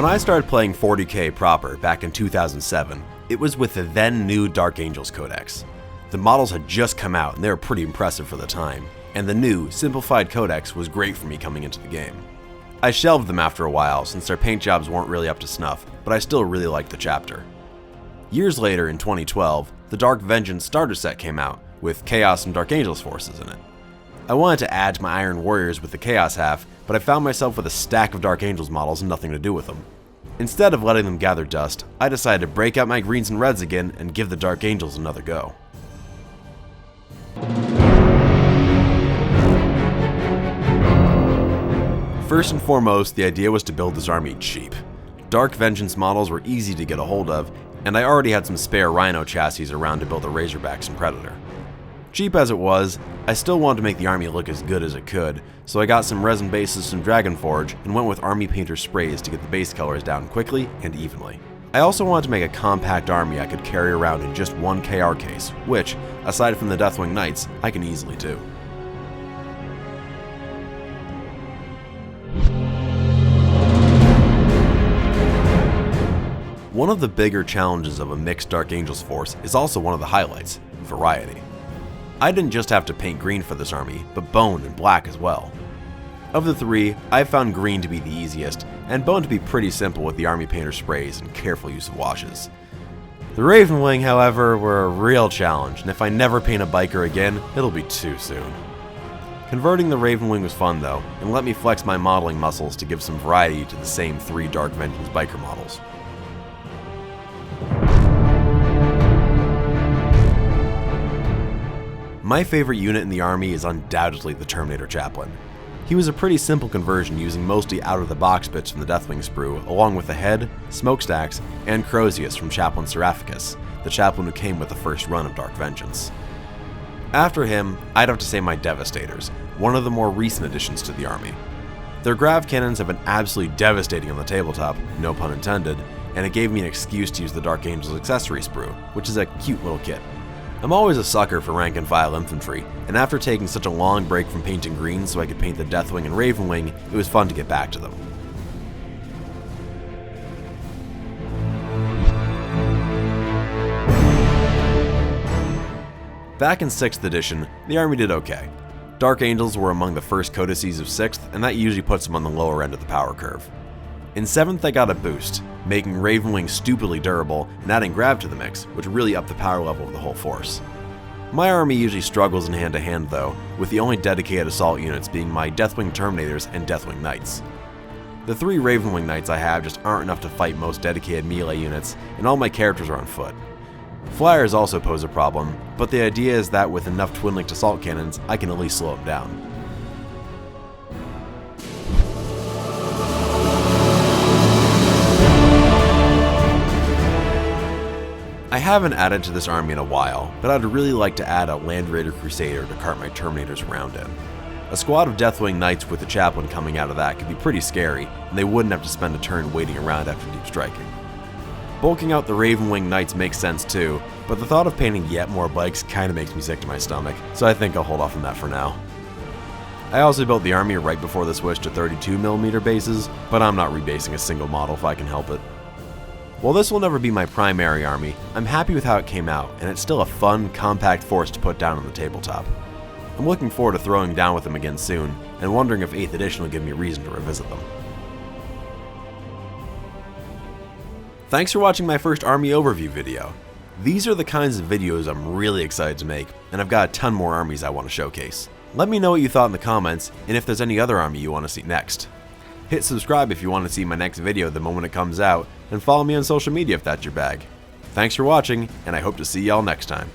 I started playing 40k proper back in 2007, it was with the then new Dark Angels Codex. The models had just come out and they were pretty impressive for the time, and the new, simplified codex was great for me coming into the game. I shelved them after a while since their paint jobs weren't really up to snuff, but I still really liked the chapter. Years later, in 2012, the Dark Vengeance starter set came out, with Chaos and Dark Angels forces in it. I wanted to add to my Iron Warriors with the Chaos half, but I found myself with a stack of Dark Angels models and nothing to do with them. Instead of letting them gather dust, I decided to break out my greens and reds again and give the Dark Angels another go. First and foremost, the idea was to build this army cheap. Dark Vengeance models were easy to get a hold of, and I already had some spare Rhino chassis around to build the Razorbacks and Predator. Cheap as it was, I still wanted to make the army look as good as it could, so I got some resin bases from Dragonforge and went with Army Painter sprays to get the base colors down quickly and evenly. I also wanted to make a compact army I could carry around in just one KR case, which, aside from the Deathwing Knights, I can easily do. One of the bigger challenges of a mixed Dark Angels force is also one of the highlights: variety. I didn't just have to paint green for this army, but bone and black as well. Of the three, I found green to be the easiest, and bone to be pretty simple with the Army Painter sprays and careful use of washes. The Ravenwing, however, were a real challenge, and if I never paint a biker again, it'll be too soon. Converting the Ravenwing was fun though, and let me flex my modeling muscles to give some variety to the same three Dark Vengeance biker models. My favorite unit in the army is undoubtedly the Terminator Chaplain. He was a pretty simple conversion using mostly out-of-the-box bits from the Deathwing sprue, along with the head, smokestacks, and Crozius from Chaplain Seraphicus, the chaplain who came with the first run of Dark Vengeance. After him, I'd have to say my Devastators, one of the more recent additions to the army. Their grav cannons have been absolutely devastating on the tabletop, no pun intended, and it gave me an excuse to use the Dark Angels accessory sprue, which is a cute little kit. I'm always a sucker for rank and file infantry, and after taking such a long break from painting green so I could paint the Deathwing and Ravenwing, it was fun to get back to them. Back in 6th edition, the army did okay. Dark Angels were among the first codices of 6th, and that usually puts them on the lower end of the power curve. In 7th I got a boost, making Ravenwing stupidly durable and adding grav to the mix, which really upped the power level of the whole force. My army usually struggles in hand-to-hand though, with the only dedicated assault units being my Deathwing Terminators and Deathwing Knights. The 3 Ravenwing Knights I have just aren't enough to fight most dedicated melee units, and all my characters are on foot. Flyers also pose a problem, but the idea is that with enough twin-linked assault cannons, I can at least slow them down. I haven't added to this army in a while, but I'd really like to add a Land Raider Crusader to cart my Terminators around in. A squad of Deathwing Knights with a chaplain coming out of that could be pretty scary, and they wouldn't have to spend a turn waiting around after deep striking. Bulking out the Ravenwing Knights makes sense too, but the thought of painting yet more bikes kinda makes me sick to my stomach, so I think I'll hold off on that for now. I also built the army right before the switch to 32mm bases, but I'm not rebasing a single model if I can help it. While this will never be my primary army, I'm happy with how it came out, and it's still a fun, compact force to put down on the tabletop. I'm looking forward to throwing down with them again soon, and wondering if 8th edition will give me a reason to revisit them. Thanks for watching my first army overview video. These are the kinds of videos I'm really excited to make, and I've got a ton more armies I want to showcase. Let me know what you thought in the comments, and if there's any other army you want to see next. Hit subscribe if you want to see my next video the moment it comes out, and follow me on social media if that's your bag. Thanks for watching, and I hope to see y'all next time.